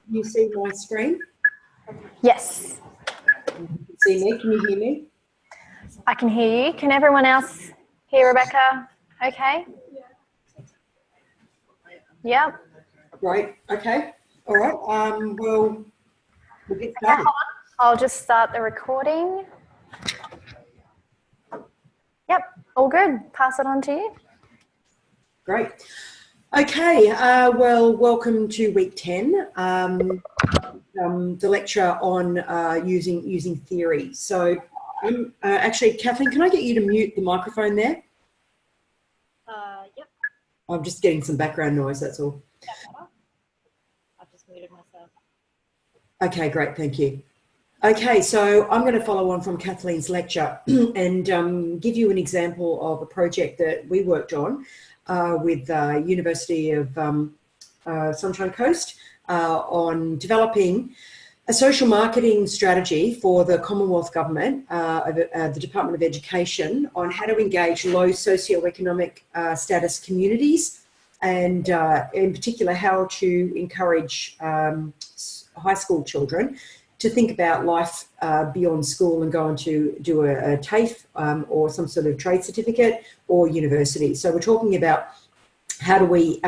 Can you see my screen? Yes. You can see me. Can you hear me? I can hear you. Can everyone else hear Rebecca? Okay. Yep. Great. Okay. All right. Well, we'll get Okay, started. hold on. I'll just start the recording. Yep. All good. Pass it on to you. Great. Okay. Well, welcome to week 10. The lecture on using theory. So, actually, Kathleen, can I get you to mute the microphone there? Yep. I'm just getting some background noise, that's all. I've just muted myself. Okay, great, thank you. Okay, so I'm going to follow on from Kathleen's lecture and give you an example of a project that we worked on with University of Sunshine Coast on developing a social marketing strategy for the Commonwealth Government, the Department of Education, on how to engage low socioeconomic status communities and in particular how to encourage high school children to think about life beyond school and go on to do a TAFE or some sort of trade certificate or university. So we're talking about how do we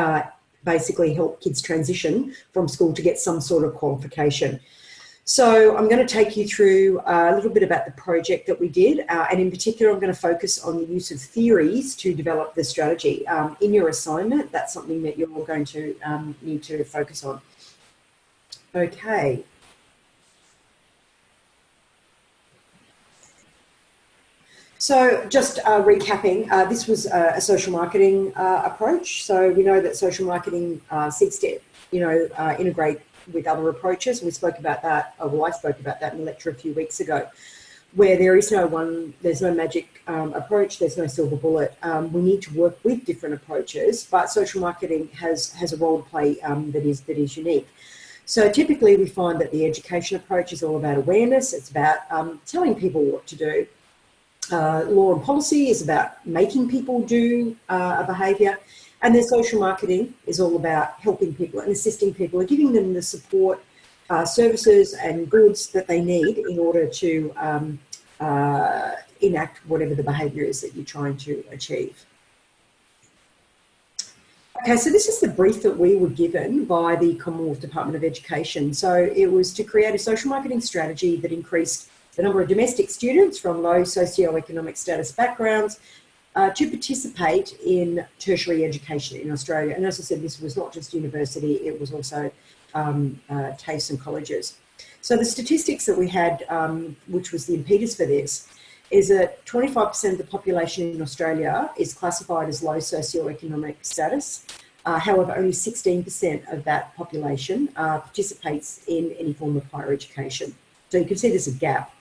basically help kids transition from school to get some sort of qualification. So I'm going to take you through a little bit about the project that we did, and in particular I'm going to focus on the use of theories to develop the strategy. In your assignment, that's something that you're going to need to focus on. Okay. So just recapping, this was a social marketing approach. So we know that social marketing seeks to, integrate with other approaches. We spoke about that, well, I spoke about that in a lecture a few weeks ago, where there's no magic approach, there's no silver bullet. We need to work with different approaches, but social marketing has a role to play that is unique. So typically we find that the education approach is all about awareness. It's about telling people what to do. Law and policy is about making people do a behaviour. And then social marketing is all about helping people and assisting people and giving them the support, services and goods that they need in order to enact whatever the behaviour is that you're trying to achieve. Okay, so this is the brief that we were given by the Commonwealth Department of Education. So it was to create a social marketing strategy that increased the number of domestic students from low socioeconomic status backgrounds to participate in tertiary education in Australia. And as I said, this was not just university, it was also TAFEs and colleges. So the statistics that we had, which was the impetus for this, is that 25% of the population in Australia is classified as low socioeconomic status. However, only 16% of that population participates in any form of higher education. So you can see there's a gap.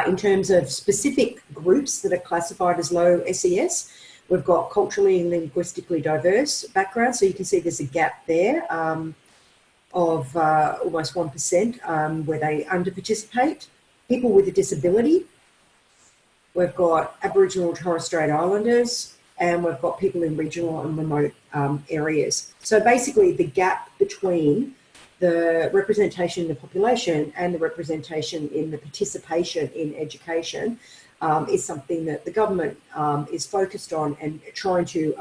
In terms of specific groups that are classified as low SES, we've got culturally and linguistically diverse backgrounds. So you can see there's a gap there of almost 1% where they under-participate. People with a disability, we've got Aboriginal and Torres Strait Islanders, and we've got people in regional and remote areas. So basically the gap between the representation in the population and the representation in the participation in education is something that the government is focused on and trying to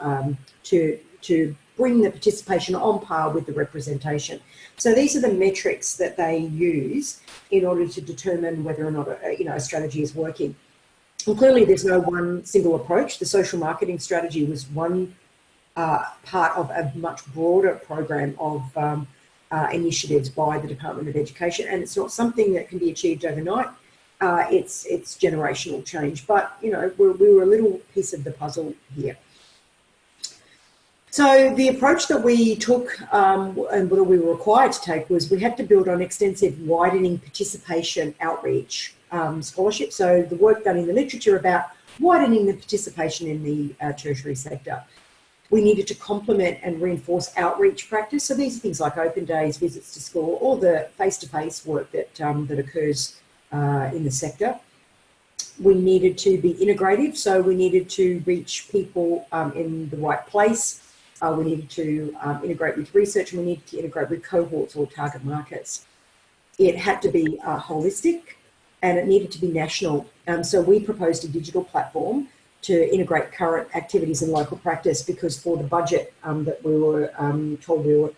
bring the participation on par with the representation. So these are the metrics that they use in order to determine whether or not a strategy is working. And clearly there's no one single approach. The social marketing strategy was one part of a much broader program of initiatives by the Department of Education, and it's not something that can be achieved overnight. It's generational change, but we were a little piece of the puzzle here. So the approach that we took and that we were required to take was we had to build on extensive widening participation outreach scholarship. So the work done in the literature about widening the participation in the tertiary sector. We needed to complement and reinforce outreach practice. So these are things like open days, visits to school, all the face-to-face work that occurs in the sector. we needed to be integrative, so we needed to reach people in the right place. We needed to integrate with research, and we needed to integrate with cohorts or target markets. It had to be holistic, and it needed to be national. So we proposed a digital platform to integrate current activities in local practice, because for the budget that we were told we were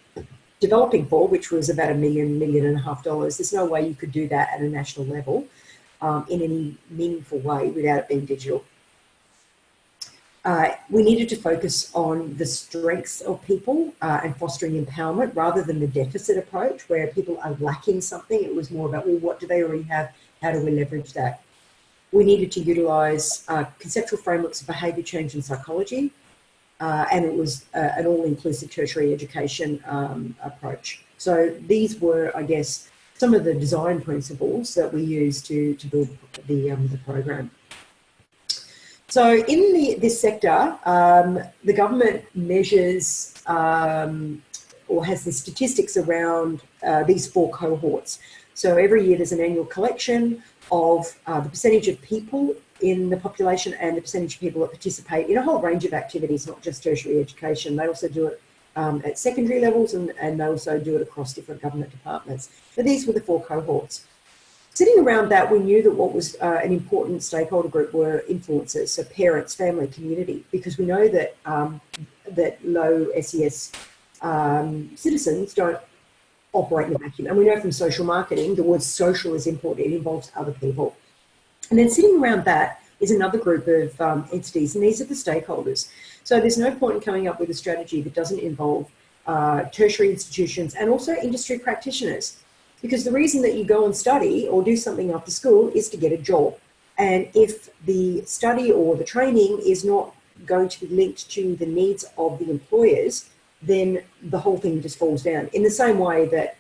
developing for, which was about $1 million, $1.5 million, there's no way you could do that at a national level in any meaningful way without it being digital. We needed to focus on the strengths of people and fostering empowerment rather than the deficit approach where people are lacking something. It was more about, well, what do they already have? How do we leverage that? We needed to utilise conceptual frameworks of behaviour change and psychology, and it was an all-inclusive tertiary education approach. So these were, I guess, some of the design principles that we used to build the program. So in this sector, the government measures or has the statistics around these 4 cohorts. So every year there's an annual collection of the percentage of people in the population and the percentage of people that participate in a whole range of activities, not just tertiary education. They also do it at secondary levels, and they also do it across different government departments. But these were the 4 cohorts. Sitting around that, we knew that what was an important stakeholder group were influencers, so parents, family, community, because we know that that low SES citizens don't operate in a vacuum. And we know from social marketing, the word social is important. It involves other people. And then sitting around that is another group of entities, and these are the stakeholders. So there's no point in coming up with a strategy that doesn't involve tertiary institutions and also industry practitioners. Because the reason that you go and study or do something after school is to get a job. And if the study or the training is not going to be linked to the needs of the employers, then the whole thing just falls down. In the same way that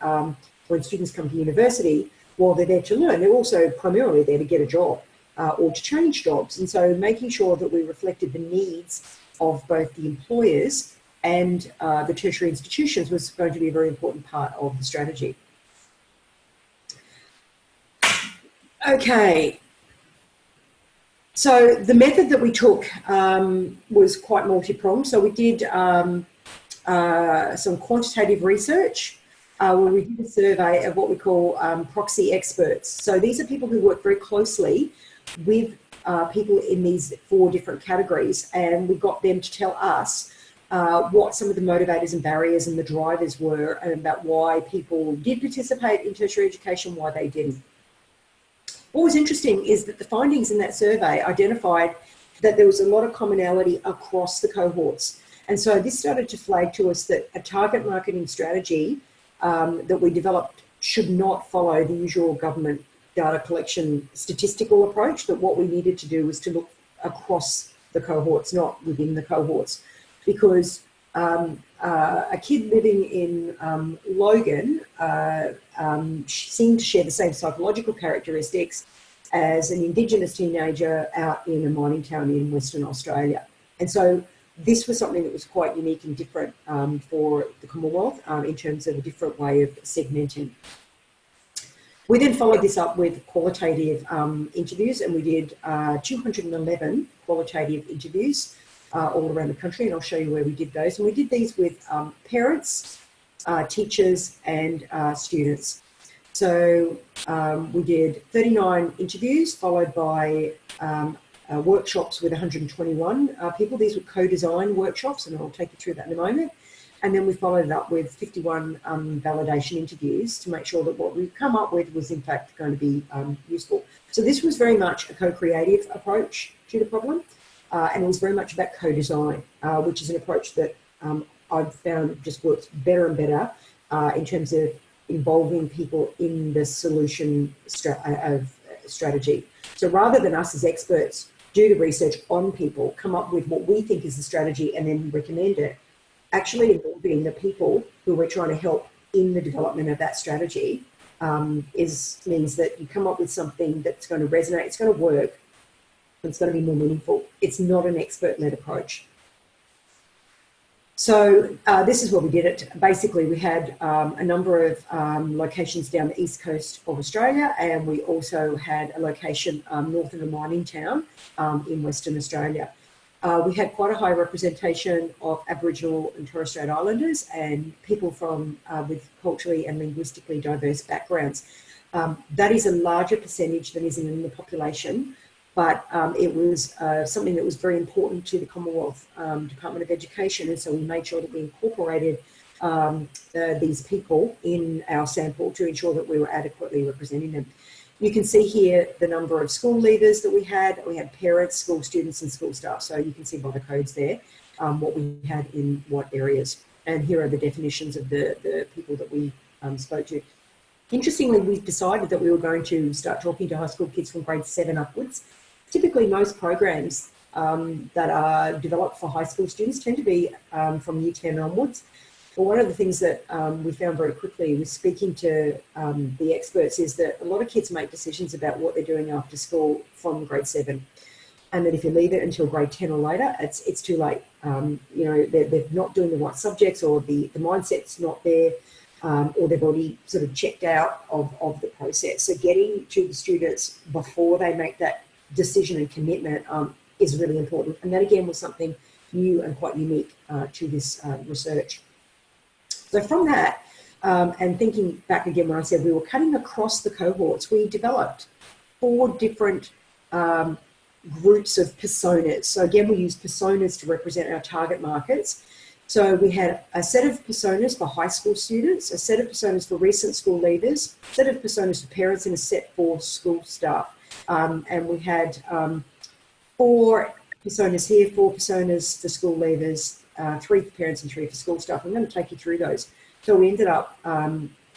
when students come to university, while they're there to learn, they're also primarily there to get a job or to change jobs. And so making sure that we reflected the needs of both the employers and the tertiary institutions was going to be a very important part of the strategy. Okay, so the method that we took was quite multi-pronged. So we did some quantitative research where we did a survey of what we call proxy experts. So these are people who work very closely with people in these 4 different categories, and we got them to tell us what some of the motivators and barriers and the drivers were, and about why people did participate in tertiary education, why they didn't. What was interesting is that the findings in that survey identified that there was a lot of commonality across the cohorts. And so this started to flag to us that a target marketing strategy that we developed should not follow the usual government data collection statistical approach, that what we needed to do was to look across the cohorts, not within the cohorts. Because a kid living in Logan seemed to share the same psychological characteristics as an Indigenous teenager out in a mining town in Western Australia. And so this was something that was quite unique and different for the Commonwealth in terms of a different way of segmenting. We then followed this up with qualitative interviews, and we did 211 qualitative interviews all around the country, and I'll show you where we did those. And we did these with parents, teachers, and students. So we did 39 interviews, followed by workshops with 121 people. These were co-design workshops, and I'll take you through that in a moment. And then we followed it up with 51 validation interviews to make sure that what we come up with was in fact going to be useful. So this was very much a co-creative approach to the problem. And it was very much about co-design, which is an approach that I've found just works better and better in terms of involving people in the solution strategy. So rather than us as experts do the research on people, come up with what we think is the strategy and then recommend it, actually involving the people who we're trying to help in the development of that strategy means that you come up with something that's going to resonate, it's going to work, it's going to be more meaningful. It's not an expert-led approach. So this is what we did it. Basically, we had a number of locations down the east coast of Australia, and we also had a location north of a mining town in Western Australia. We had quite a high representation of Aboriginal and Torres Strait Islanders and people from with culturally and linguistically diverse backgrounds. That is a larger percentage than is in the population, but it was something that was very important to the Commonwealth Department of Education, and so we made sure that we incorporated these people in our sample to ensure that we were adequately representing them. You can see here the number of school leavers that we had. We had parents, school students and school staff, so you can see by the codes there what we had in what areas. And here are the definitions of the people that we spoke to. Interestingly, we decided that we were going to start talking to high school kids from grade 7 upwards. Typically, most programs that are developed for high school students tend to be from year 10 onwards. But one of the things that we found very quickly with speaking to the experts is that a lot of kids make decisions about what they're doing after school from grade 7. And that if you leave it until grade 10 or later, it's too late. You know, they're not doing the right subjects, or the mindset's not there, or they've already sort of checked out of the process. So getting to the students before they make that decision and commitment is really important. And that again was something new and quite unique to this research. So from that, and thinking back again when I said we were cutting across the cohorts, we developed 4 different groups of personas. So again, we used personas to represent our target markets. So we had a set of personas for high school students, a set of personas for recent school leavers, a set of personas for parents, and a set for school staff. And we had 4 personas here, 4 personas for school leavers, 3 for parents and 3 for school staff. I'm going to take you through those. So we ended up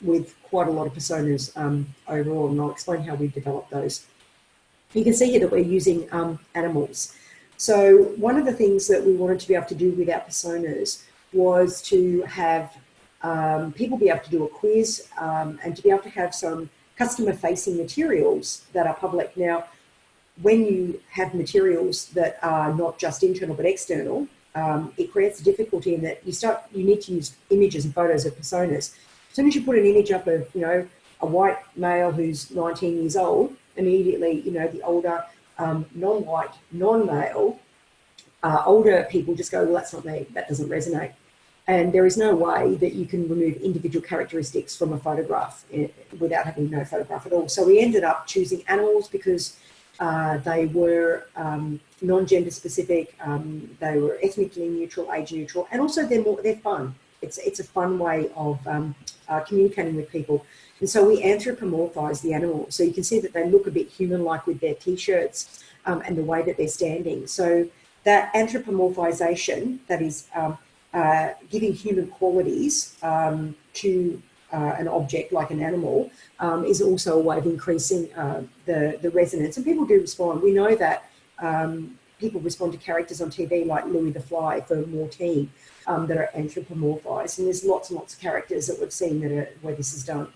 with quite a lot of personas overall, and I'll explain how we developed those. You can see here that we're using animals. So one of the things that we wanted to be able to do with our personas was to have people be able to do a quiz and to be able to have some customer-facing materials that are public. Now, when you have materials that are not just internal but external, it creates a difficulty in that you need to use images and photos of personas. As soon as you put an image up of, you know, a white male who's 19 years old, immediately, you know, the older non-white, non-male, older people just go, well, that's not me, that doesn't resonate. And there is no way that you can remove individual characteristics from a photograph without having no photograph at all. So we ended up choosing animals because they were non-gender specific, they were ethnically neutral, age neutral, and also they're fun. It's a fun way of communicating with people. And so we anthropomorphize the animals. So you can see that they look a bit human-like with their t-shirts and the way that they're standing. So that anthropomorphization, that is giving human qualities to an object like an animal, is also a way of increasing the resonance. And people do respond. We know that people respond to characters on TV like Louis the Fly for Mortine that are anthropomorphized. And there's lots and lots of characters that we've seen where this is done.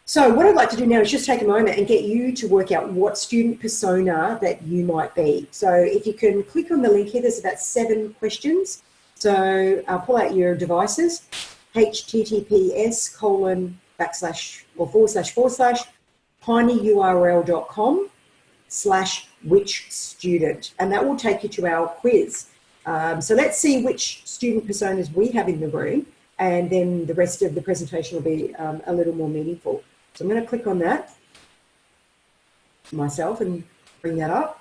So what I'd like to do now is just take a moment and get you to work out what student persona that you might be. So if you can click on the link here, there's about 7 questions. So pull out your devices, https://tinyurl.com/which-student, and that will take you to our quiz. So let's see which student personas we have in the room, and then the rest of the presentation will be a little more meaningful. So I'm going to click on that myself and bring that up.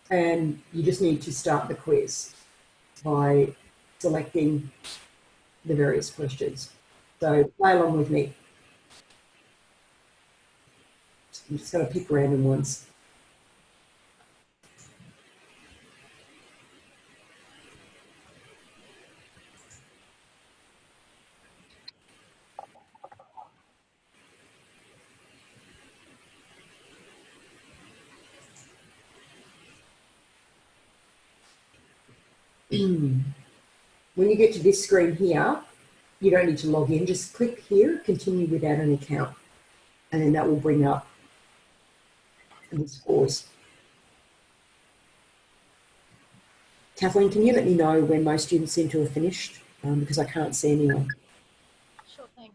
And you just need to start the quiz by selecting the various questions. So play along with me. I'm just going to pick random ones. When you get to this screen here, you don't need to log in. Just click here, continue without an account, and then that will bring up and the scores. Kathleen, can you let me know when most students seem to have finished? Because I can't see anyone. Sure thing.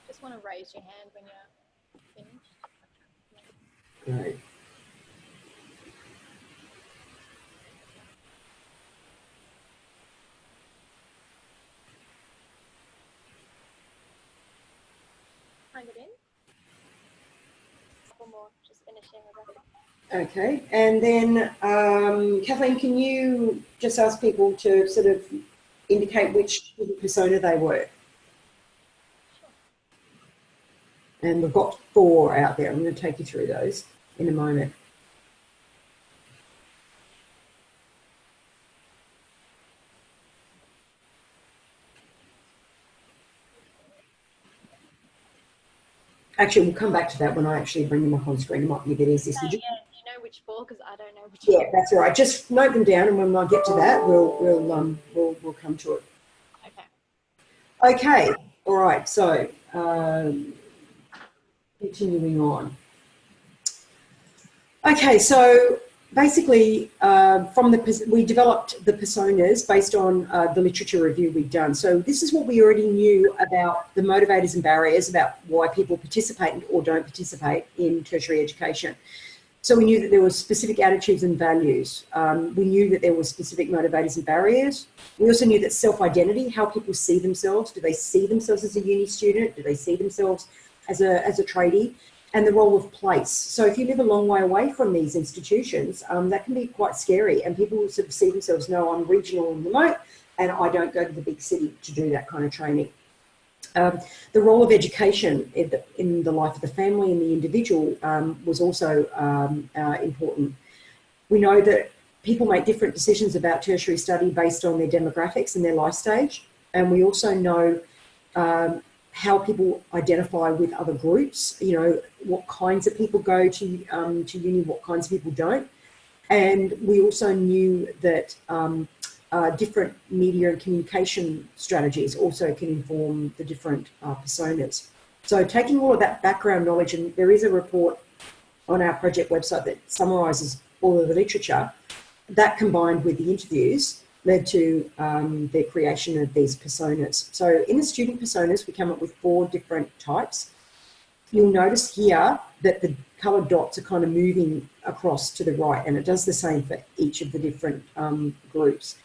Just want to raise your hand when you're finished. Great. Hand it in. Couple more, just finishing, Rebecca. Okay, and then Kathleen, can you just ask people to sort of indicate which persona they were? Sure. And we've got 4 out there. I'm going to take you through those in a moment. Actually, we'll come back to that when I actually bring them up on screen. It might be a bit easier. So Yeah, do you know which 4? Because I don't know which yeah, 4. that's all right. Just note them down, and when I get to that, we'll come to it. Okay. Okay, all right. So continuing on. Okay, so basically, we developed the personas based on the literature review we'd done. So this is what we already knew about the motivators and barriers, about why people participate or don't participate in tertiary education. So we knew that there were specific attitudes and values. We knew that there were specific motivators and barriers. We also knew that self-identity, how people see themselves. Do they see themselves as a uni student? Do they see themselves as a tradie? And the role of place. So if you live a long way away from these institutions, that can be quite scary. And people sort of see themselves, no, I'm regional and remote, and I don't go to the big city to do that kind of training. The role of education in the life of the family and the individual was also important. We know that people make different decisions about tertiary study based on their demographics and their life stage. And we also know how people identify with other groups, you know, what kinds of people go to uni, what kinds of people don't. And we also knew that different media and communication strategies also can inform the different personas. So taking all of that background knowledge, and there is a report on our project website that summarises all of the literature, that combined with the interviews led to the creation of these personas. So in the student personas, we come up with 4 different types. You'll notice here that the coloured dots are kind of moving across to the right, and it does the same for each of the different groups.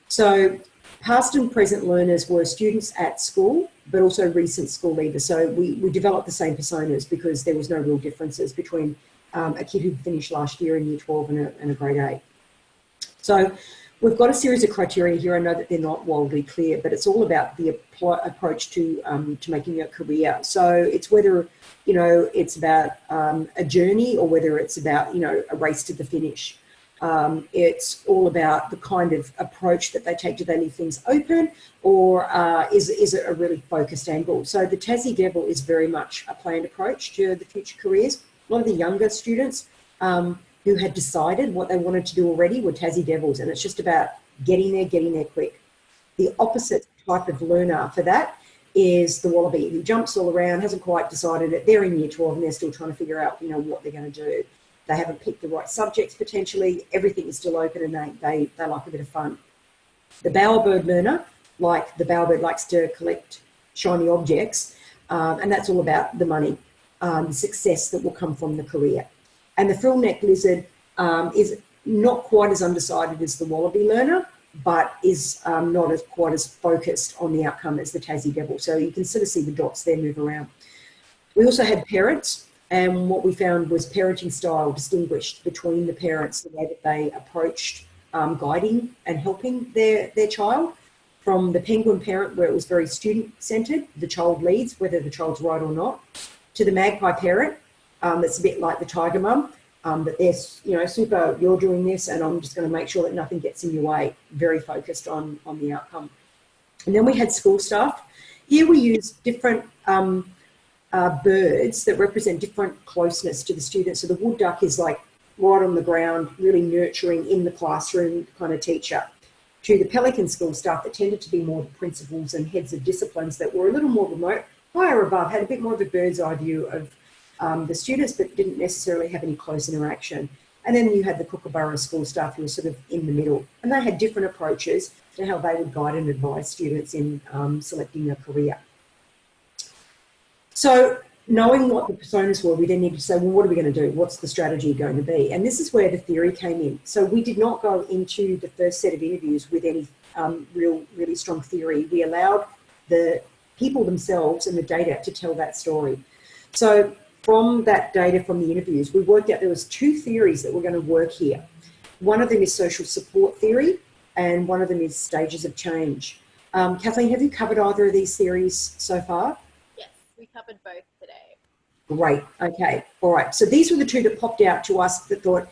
So past and present learners were students at school, but also recent school leavers. So we developed the same personas because there was no real differences between a kid who finished last year in year 12 and a grade 8. So we've got a series of criteria here. I know that they're not wildly clear, but it's all about the approach to making a career. So it's whether, you know, it's about a journey or whether it's about, you know, a race to the finish. It's all about the kind of approach that they take. Do they leave things open, or is it a really focused angle? So the Tassie Devil is very much a planned approach to the future careers. A lot of the younger students who had decided what they wanted to do already were Tassie Devils, and it's just about getting there quick. The opposite type of learner for that is the Wallaby, who jumps all around, hasn't quite decided it. They're in year 12 and they're still trying to figure out, you know, what they're going to do. They haven't picked the right subjects potentially. Everything is still open, and they like a bit of fun. The bowerbird learner, like the bowerbird, likes to collect shiny objects, and that's all about the money, the success that will come from the career. And the frill-neck lizard is not quite as undecided as the wallaby learner, but is not quite as focused on the outcome as the Tassie Devil. So you can sort of see the dots there move around. We also had parents, and what we found was parenting style distinguished between the parents, the way that they approached guiding and helping their child, from the penguin parent, where it was very student-centred, the child leads, whether the child's right or not, to the magpie parent, that's a bit like the tiger mum, that they're, you know, super, you're doing this and I'm just going to make sure that nothing gets in your way, very focused on the outcome. And then we had school staff. Here we use different birds that represent different closeness to the student. So the wood duck is like right on the ground, really nurturing in the classroom kind of teacher, to the Pelican School staff that tended to be more the principals and heads of disciplines that were a little more remote, higher above, had a bit more of a bird's eye view of the students, but didn't necessarily have any close interaction. And then you had the Kookaburra School staff who were sort of in the middle, and they had different approaches to how they would guide and advise students in selecting a career. So knowing what the personas were, we then need to say, well, what are we going to do? What's the strategy going to be? And this is where the theory came in. So we did not go into the first set of interviews with any really strong theory. We allowed the people themselves and the data to tell that story. So from that data from the interviews, we worked out there was two theories that were going to work here. One of them is social support theory, and one of them is stages of change. Kathleen, have you covered either of these theories so far? Yes, we covered both today. Great. Okay. All right. So these were the two that popped out to us that thought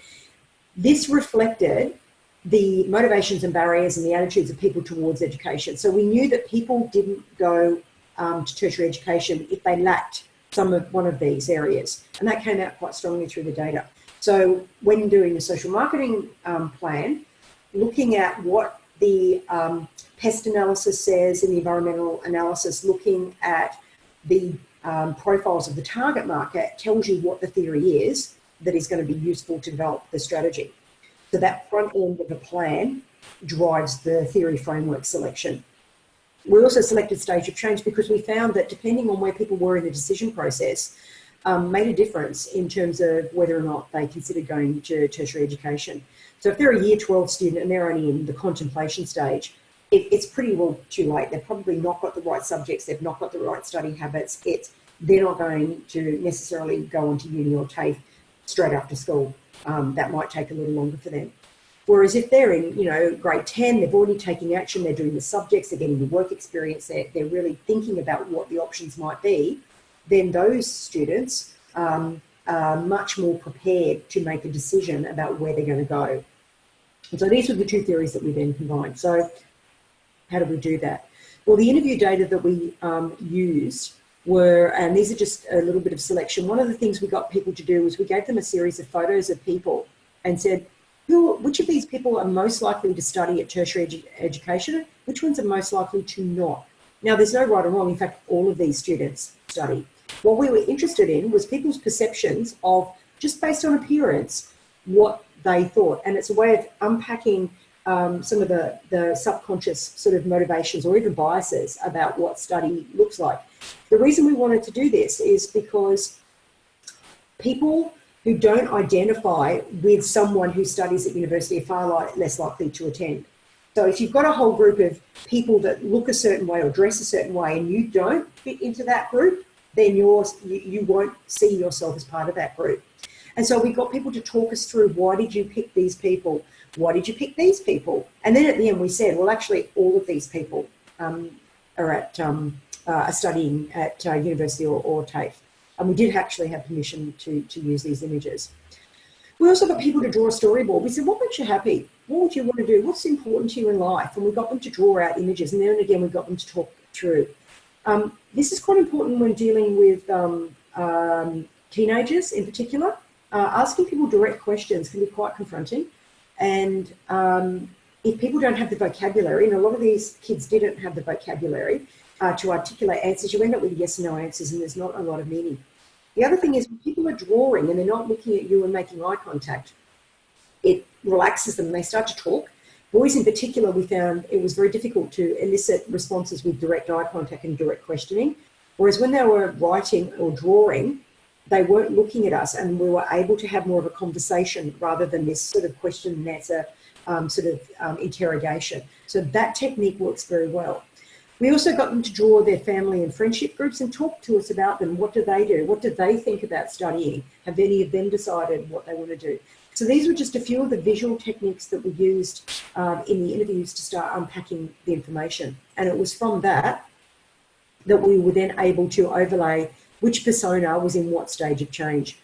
this reflected the motivations and barriers and the attitudes of people towards education. So we knew that people didn't go to tertiary education if they lacked one of these areas, and that came out quite strongly through the data. So when doing the social marketing plan, looking at what the pest analysis says in the environmental analysis, looking at the profiles of the target market tells you what the theory is that is going to be useful to develop the strategy. So that front end of the plan drives the theory framework selection. We also selected stage of change because we found that depending on where people were in the decision process, made a difference in terms of whether or not they considered going to tertiary education. So if they're a year 12 student and they're only in the contemplation stage, it's pretty well too late. They've probably not got the right subjects, they've not got the right study habits. They're not going to necessarily go on to uni or TAFE straight after school. That might take a little longer for them. Whereas if they're in, grade 10, they've already taken action, they're doing the subjects, they're getting the work experience, they're really thinking about what the options might be, then those students are much more prepared to make a decision about where they're going to go. And so these were the two theories that we then combined. So how did we do that? Well, the interview data that we used were, and these are just a little bit of selection. One of the things we got people to do was we gave them a series of photos of people and said, which of these people are most likely to study at tertiary education? Which ones are most likely to not? Now, there's no right or wrong. In fact, all of these students study. What we were interested in was people's perceptions of, just based on appearance, what they thought. And it's a way of unpacking some of the subconscious sort of motivations or even biases about what study looks like. The reason we wanted to do this is because people who don't identify with someone who studies at university are far less likely to attend. So if you've got a whole group of people that look a certain way or dress a certain way and you don't fit into that group, then you won't see yourself as part of that group. And so we got people to talk us through, why did you pick these people? Why did you pick these people? And then at the end we said, well, actually all of these people are studying at university or TAFE. And we did actually have permission to use these images. We also got people to draw a storyboard. We said, what makes you happy? What would you want to do? What's important to you in life? And we got them to draw out images. And then again, we got them to talk through. This is quite important when dealing with teenagers in particular. Asking people direct questions can be quite confronting. And if people don't have the vocabulary, and a lot of these kids didn't have the vocabulary to articulate answers, you end up with yes and no answers, and there's not a lot of meaning. The other thing is when people are drawing and they're not looking at you and making eye contact, it relaxes them and they start to talk. Boys in particular, we found it was very difficult to elicit responses with direct eye contact and direct questioning. Whereas when they were writing or drawing, they weren't looking at us and we were able to have more of a conversation rather than this sort of question and answer interrogation. So that technique works very well. We also got them to draw their family and friendship groups and talk to us about them. What do they do? What do they think about studying? Have any of them decided what they want to do? So these were just a few of the visual techniques that we used in the interviews to start unpacking the information. And it was from that we were then able to overlay which persona was in what stage of change.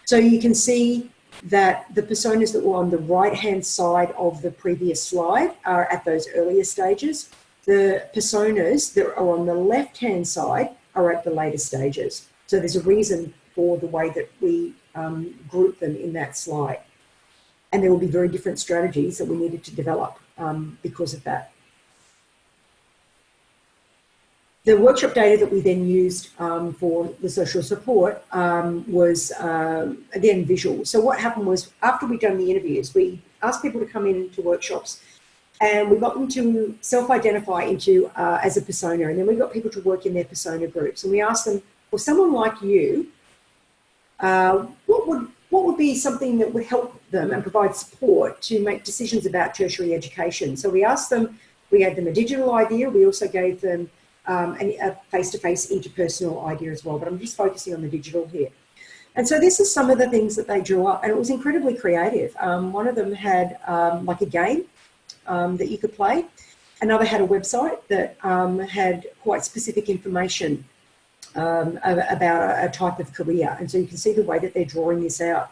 So you can see that the personas that were on the right-hand side of the previous slide are at those earlier stages. The personas that are on the left-hand side are at the later stages. So there's a reason for the way that we group them in that slide. And there will be very different strategies that we needed to develop because of that. The workshop data that we then used for the social support was, again, visual. So what happened was, after we'd done the interviews, we asked people to come in to workshops, and we got them to self-identify into as a persona, and then we got people to work in their persona groups. And we asked them, for someone like you, what would be something that would help them and provide support to make decisions about tertiary education? So we asked them, we gave them a digital idea, we also gave them a face-to-face interpersonal idea as well, but I'm just focusing on the digital here. And so this is some of the things that they drew up, and it was incredibly creative. One of them had like a game that you could play. Another had a website that had quite specific information about a type of career. And so you can see the way that they're drawing this out.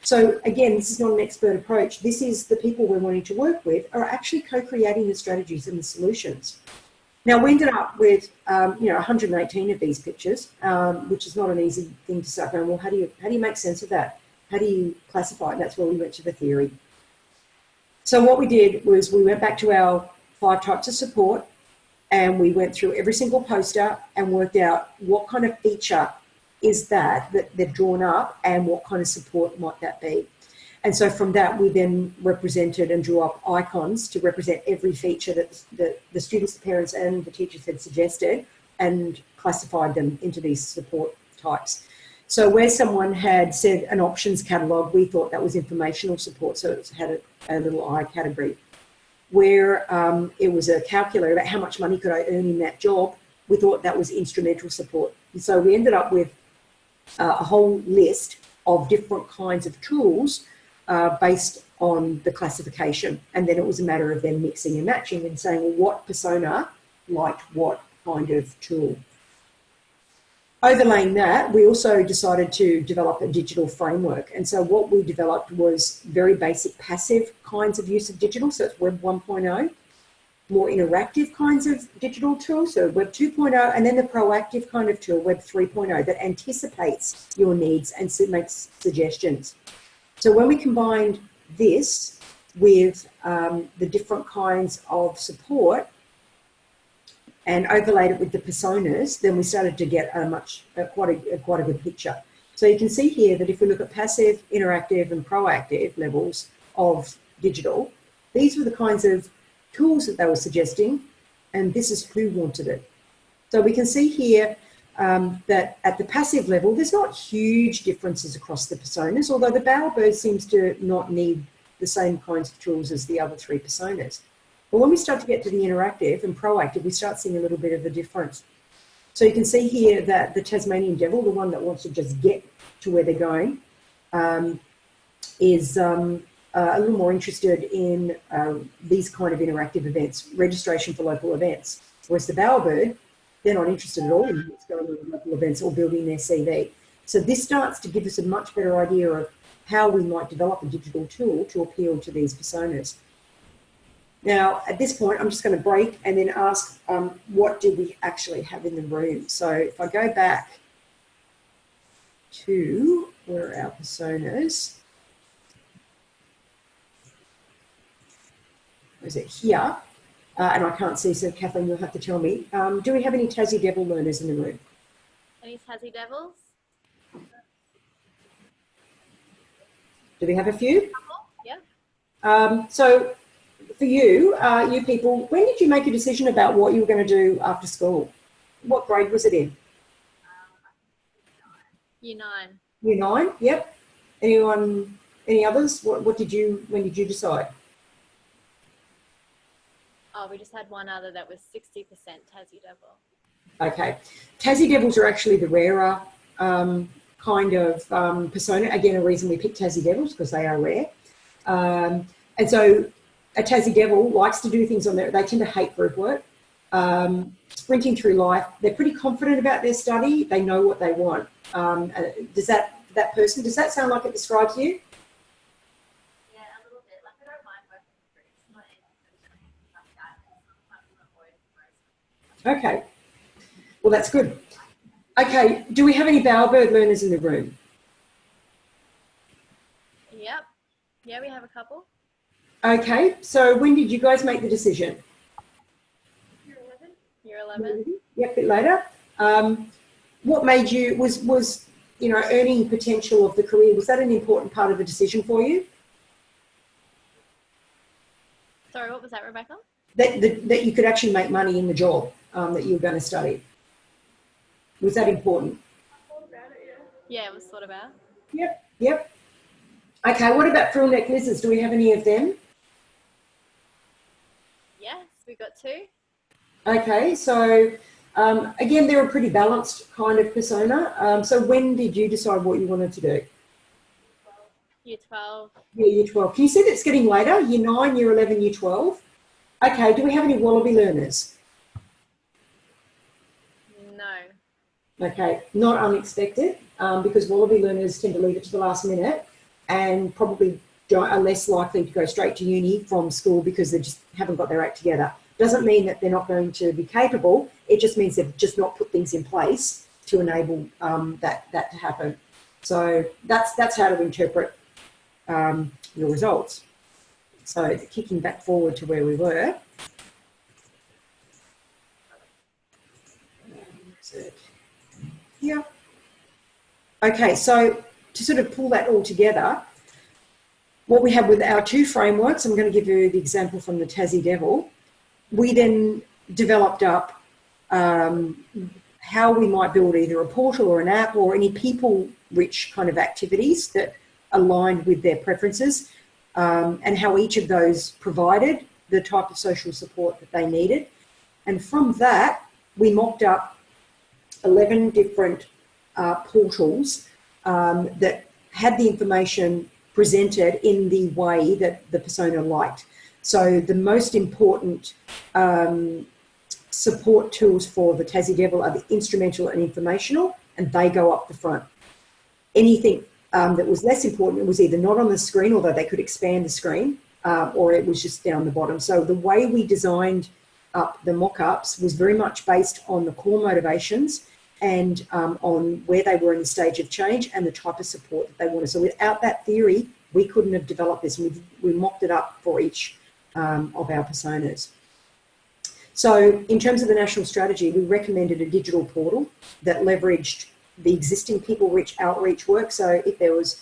So again, this is not an expert approach. This is the people we're wanting to work with are actually co-creating the strategies and the solutions. Now, we ended up with, 118 of these pictures, which is not an easy thing to start going, well, how do you make sense of that? How do you classify it? And that's where we went to the theory. So what we did was we went back to our 5 types of support, and we went through every single poster and worked out what kind of feature is that they've drawn up and what kind of support might that be. And so from that, we then represented and drew up icons to represent every feature that the students, the parents and the teachers had suggested, and classified them into these support types. So where someone had said an options catalogue, we thought that was informational support, so it had a little I category. Where it was a calculator about how much money could I earn in that job, we thought that was instrumental support. And so we ended up with a whole list of different kinds of tools based on the classification. And then it was a matter of them mixing and matching and saying, well, what persona liked what kind of tool. Overlaying that, we also decided to develop a digital framework. And so what we developed was very basic passive kinds of use of digital. So it's Web 1.0, more interactive kinds of digital tools. So Web 2.0, and then the proactive kind of tool, Web 3.0, that anticipates your needs and makes suggestions. So when we combined this with the different kinds of support and overlaid it with the personas, then we started to get quite a good picture. So you can see here that if we look at passive, interactive and proactive levels of digital, these were the kinds of tools that they were suggesting, and this is who wanted it. So we can see here that at the passive level, there's not huge differences across the personas, although the bowerbird seems to not need the same kinds of tools as the other 3 personas. But when we start to get to the interactive and proactive, we start seeing a little bit of a difference. So you can see here that the Tasmanian devil, the one that wants to just get to where they're going, is a little more interested in these kind of interactive events, registration for local events. Whereas the bowerbird, they're not interested at all in what's going on in local events or building their CV. So this starts to give us a much better idea of how we might develop a digital tool to appeal to these personas. Now, at this point, I'm just going to break and then ask, what did we actually have in the room? So if I go back to where are our personas? Where is it? Here. And I can't see, so Kathleen, you'll have to tell me. Do we have any Tassie Devil learners in the room? Any Tassie Devils? Do we have a few? Yeah. So for you, you people, when did you make a decision about what you were going to do after school? What grade was it in? Year 9. Year 9, yep. Anyone, any others? When did you decide? Oh, we just had one other that was 60% Tassie Devil. Okay. Tassie Devils are actually the rarer kind of persona. Again, a reason we picked Tassie Devils because they are rare. And so a Tassie Devil likes to do things on their, they tend to hate group work. Sprinting through life, they're pretty confident about their study. They know what they want. Does that sound like it describes you? Yeah, a little bit. Like, I don't mind working with groups. Not anything like that. Sometimes I'm avoiding. Okay. Well, that's good. Okay. Do we have any bowerbird learners in the room? Yep. Yeah, we have a couple. Okay, so when did you guys make the decision? Year 11. Year 11. Yep, a bit later. What made you, was you know, earning potential of the career, was that an important part of the decision for you? Sorry, what was that, Rebecca? That you could actually make money in the job that you were going to study. Was that important? Yeah, it was thought about. Yep, yep. Okay, what about frill neck lizards? Do we have any of them? Yes, we got 2. Okay, so again, they're a pretty balanced kind of persona. So when did you decide what you wanted to do? Year 12. Yeah, year 12. Can you see that's getting later? Year 9, year 11, year 12. Okay, do we have any wallaby learners? No. Okay, not unexpected because wallaby learners tend to leave it to the last minute and probably are less likely to go straight to uni from school because they just haven't got their act together. Doesn't mean that they're not going to be capable. It just means they've just not put things in place to enable that to happen. So that's how to interpret your results. So kicking back forward to where we were. Yeah. Okay, so to sort of pull that all together, what we have with our 2 frameworks, I'm going to give you the example from the Tassie Devil. We then developed up how we might build either a portal or an app or any people-rich kind of activities that aligned with their preferences, and how each of those provided the type of social support that they needed. And from that, we mocked up 11 different portals that had the information presented in the way that the persona liked. So the most important support tools for the Tassie Devil are the instrumental and informational, and they go up the front. Anything that was less important was either not on the screen, although they could expand the screen, or it was just down the bottom. So the way we designed up the mock-ups was very much based on the core motivations and on where they were in the stage of change and the type of support that they wanted. So without that theory, we couldn't have developed this. We mocked it up for each of our personas. So in terms of the national strategy, we recommended a digital portal that leveraged the existing people-rich outreach work. So if there was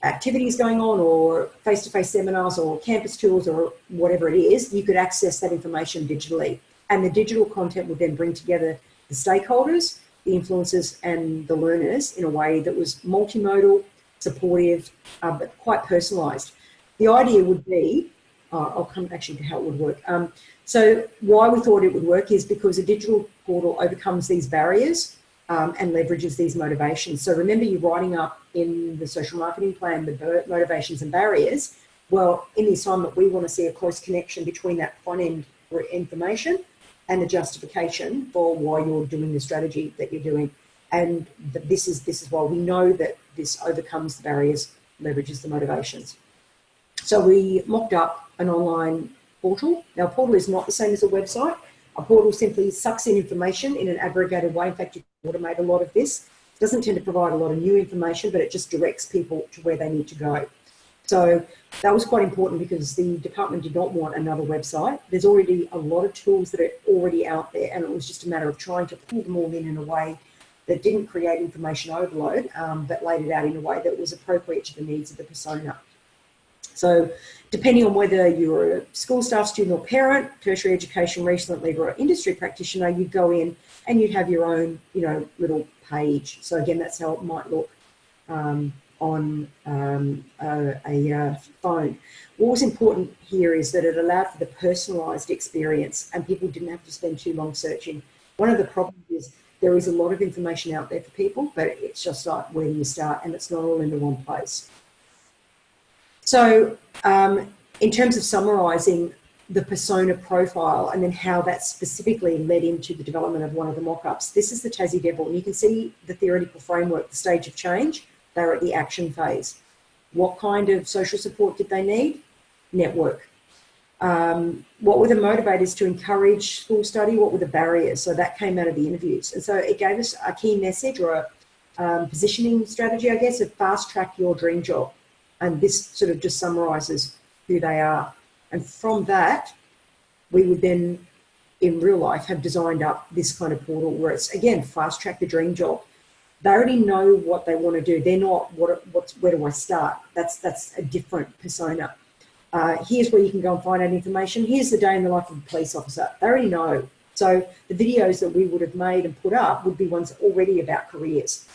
activities going on or face-to-face seminars or campus tours or whatever it is, you could access that information digitally. And the digital content would then bring together the stakeholders, the influencers and the learners in a way that was multimodal, supportive, but quite personalised. The idea would be, I'll come actually to how it would work. So why we thought it would work is because a digital portal overcomes these barriers and leverages these motivations. So remember, you're writing up in the social marketing plan the motivations and barriers. Well, in the assignment, we want to see a close connection between that front end information and the justification for why you're doing the strategy that you're doing. And this is why we know that this overcomes the barriers, leverages the motivations. So we mocked up an online portal. Now, a portal is not the same as a website. A portal simply sucks in information in an aggregated way. In fact, you can automate a lot of this. It doesn't tend to provide a lot of new information, but it just directs people to where they need to go. So that was quite important because the department did not want another website. There's already a lot of tools that are already out there, and it was just a matter of trying to pull them all in a way that didn't create information overload, but laid it out in a way that was appropriate to the needs of the persona. So depending on whether you're a school staff, student or parent, tertiary education, recent leader or industry practitioner, you'd go in and you'd have your own, little page. So again, that's how it might look on a phone. What was important here is that it allowed for the personalised experience and people didn't have to spend too long searching. One of the problems is there is a lot of information out there for people, but it's just like, where do you start? And it's not all in the one place. So in terms of summarising the persona profile and then how that specifically led into the development of one of the mock-ups, this is the Tassie Devil, and you can see the theoretical framework, the stage of change. They're at the action phase. What kind of social support did they need? Network. What were the motivators to encourage school study? What were the barriers? So that came out of the interviews. And so it gave us a key message or a positioning strategy, I guess, of fast track your dream job. And this sort of just summarises who they are. And from that, we would then, in real life, have designed up this kind of portal where it's, again, fast track the dream job. They already know what they want to do. They're not, where do I start? That's a different persona. Here's where you can go and find out information. Here's the day in the life of a police officer. They already know. So the videos that we would have made and put up would be ones already about careers.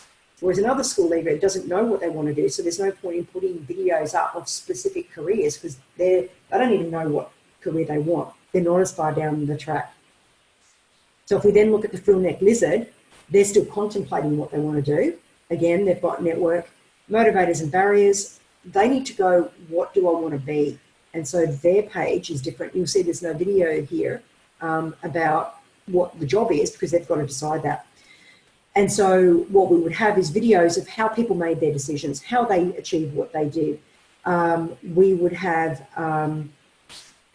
Whereas another school leaver doesn't know what they want to do, so there's no point in putting videos up of specific careers because they don't even know what career they want. They're not as far down the track. So if we then look at the frill-neck lizard, they're still contemplating what they want to do. Again, they've got network, motivators and barriers. They need to go, what do I want to be? And so their page is different. You'll see there's no video here about what the job is because they've got to decide that. And so what we would have is videos of how people made their decisions, how they achieved what they did. We would have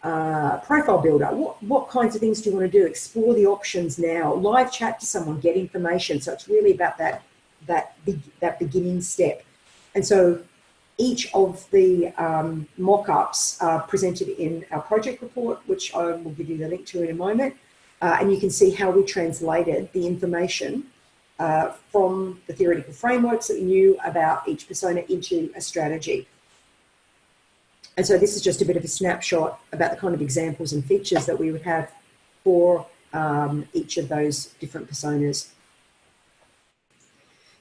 profile builder. What kinds of things do you want to do? Explore the options now. Live chat to someone, get information. So it's really about that beginning step. And so each of the mock-ups are presented in our project report, which I will give you the link to in a moment. And you can see how we translated the information from the theoretical frameworks that we knew about each persona into a strategy. And so this is just a bit of a snapshot about the kind of examples and features that we would have for each of those different personas.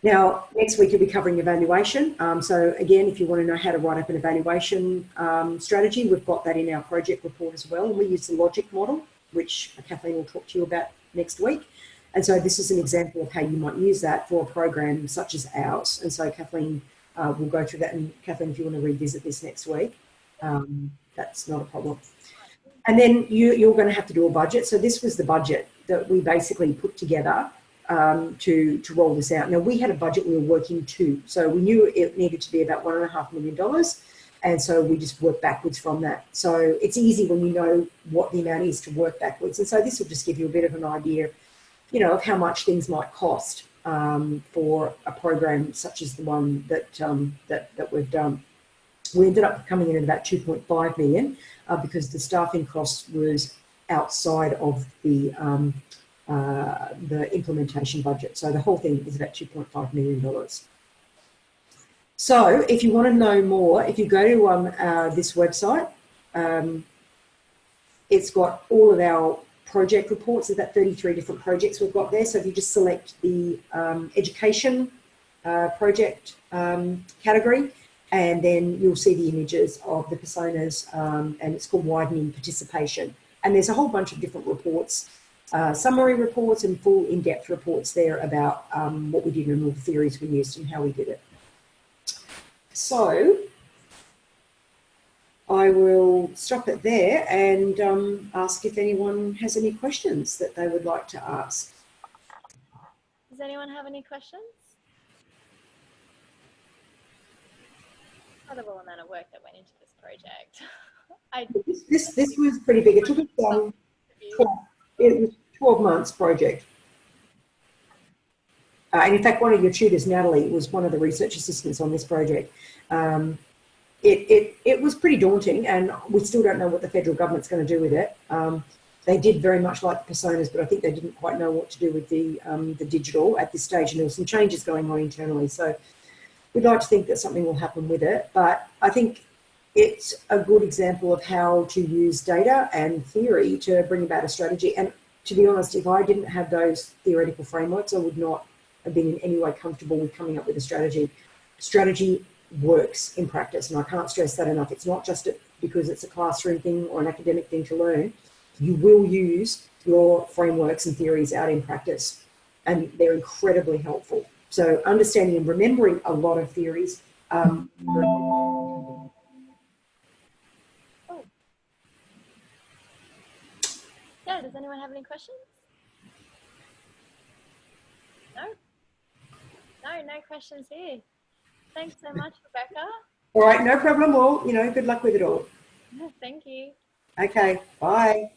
Now, next week we'll be covering evaluation. So again, if you want to know how to write up an evaluation strategy, we've got that in our project report as well. And we use the logic model, which Kathleen will talk to you about next week. And so this is an example of how you might use that for a program such as ours. And so Kathleen will go through that. And Kathleen, if you want to revisit this next week, that's not a problem. And then you're going to have to do a budget. So this was the budget that we basically put together to roll this out. Now, we had a budget we were working to. So we knew it needed to be about $1.5 million. And so we just work backwards from that. So it's easy when you know what the amount is to work backwards. And so this will just give you a bit of an idea, you know, of how much things might cost for a program such as the one that we've done. We ended up coming in at about 2.5 million because the staffing cost was outside of the implementation budget. So the whole thing is about $2.5 million. So if you want to know more, if you go to this website, it's got all of our project reports. There's about 33 different projects we've got there. So if you just select the education project category, and then you'll see the images of the personas, and it's called Widening Participation. And there's a whole bunch of different reports, summary reports and full in-depth reports there about what we did and all the theories we used and how we did it. So I will stop it there and ask if anyone has any questions that they would like to ask. Does anyone have any questions? Incredible amount of work that went into this project. This was pretty big. It took us 12 months project. And in fact, one of your tutors, Natalie, was one of the research assistants on this project. It was pretty daunting, and we still don't know what the federal government's going to do with it. They did very much like the personas, but I think they didn't quite know what to do with the digital at this stage, and there were some changes going on internally. So we'd like to think that something will happen with it, but I think it's a good example of how to use data and theory to bring about a strategy. And to be honest, if I didn't have those theoretical frameworks, I would not have been in any way comfortable with coming up with a strategy. Strategy works in practice, and I can't stress that enough. It's not just because it's a classroom thing or an academic thing to learn. You will use your frameworks and theories out in practice, and they're incredibly helpful. So understanding and remembering a lot of theories. Yeah, does anyone have any questions? No? No questions here. Thanks so much, Rebecca. All right, no problem. Well, good luck with it all. Thank you. Okay, bye.